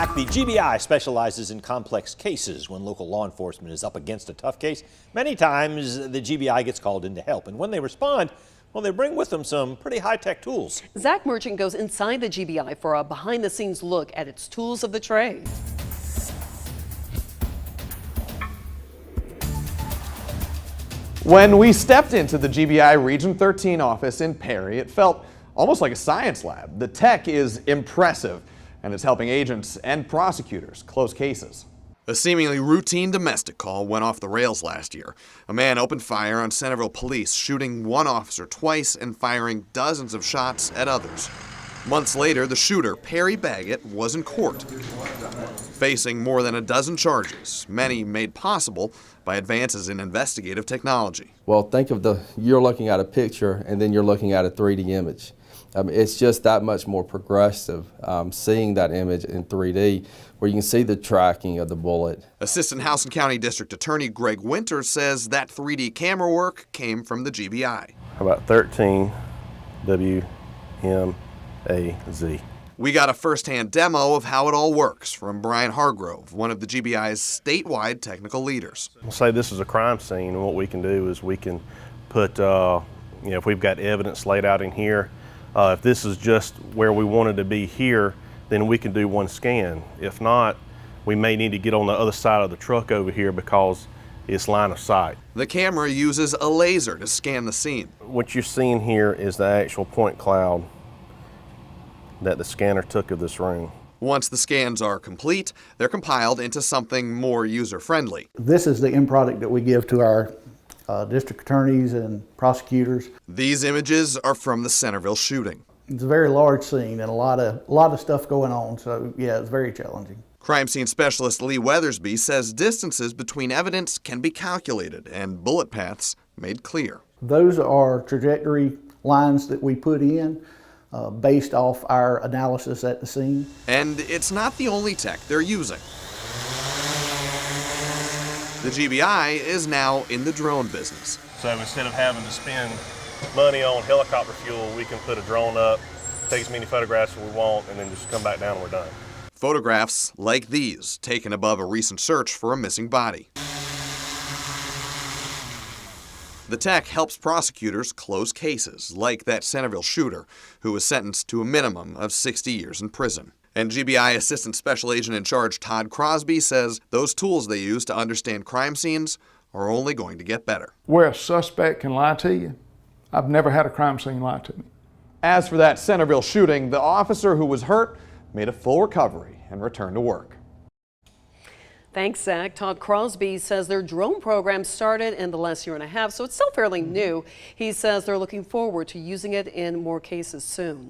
The GBI specializes in complex cases. When local law enforcement is up against a tough case, many times the GBI gets called in to help. And when they respond, well, they bring with them some pretty high-tech tools. Zach Merchant goes inside the GBI for a behind-the-scenes look at its tools of the trade. When we stepped into the GBI Region 13 office in Perry, it felt almost like a science lab. The tech is impressive, and it's helping agents and prosecutors close cases. A seemingly routine domestic call went off the rails last year. A man opened fire on Centerville police, shooting one officer twice and firing dozens of shots at others. Months later, the shooter, Perry Baggett, was in court, facing more than a dozen charges, many made possible by advances in investigative technology. Well, think of you're looking at a picture and then you're looking at a 3D image. It's just that much more progressive, seeing that image in 3D, where you can see the tracking of the bullet. Assistant House and County District Attorney Greg Winters says that 3D camera work came from the GBI. About 13 WMAZ. We got a first-hand demo of how it all works from Brian Hargrove, one of the GBI's statewide technical leaders. We'll say this is a crime scene, and what we can do is we can put, if we've got evidence laid out in here, if this is just where we wanted to be here, then we can do one scan. If not, we may need to get on the other side of the truck over here because it's line of sight. The camera uses a laser to scan the scene. What you're seeing here is the actual point cloud that the scanner took of this room. Once the scans are complete, they're compiled into something more user-friendly. This is the end product that we give to our district attorneys and prosecutors. These images are from the Centerville shooting. It's a very large scene and a lot of stuff going on, so yeah, it's very challenging. Crime scene specialist Lee Weathersby says distances between evidence can be calculated and bullet paths made clear. Those are trajectory lines that we put in based off our analysis at the scene. And it's not the only tech they're using. The GBI is now in the drone business. So instead of having to spend money on helicopter fuel, we can put a drone up, take as many photographs as we want, and then just come back down and we're done. Photographs like these, taken above a recent search for a missing body. The tech helps prosecutors close cases, like that Centerville shooter, who was sentenced to a minimum of 60 years in prison. And GBI Assistant Special Agent in Charge Todd Crosby says those tools they use to understand crime scenes are only going to get better. Where a suspect can lie to you, I've never had a crime scene lie to me. As for that Centerville shooting, the officer who was hurt made a full recovery and returned to work. Thanks, Zach. Todd Crosby says their drone program started in the last year and a half, so it's still fairly new. He says they're looking forward to using it in more cases soon.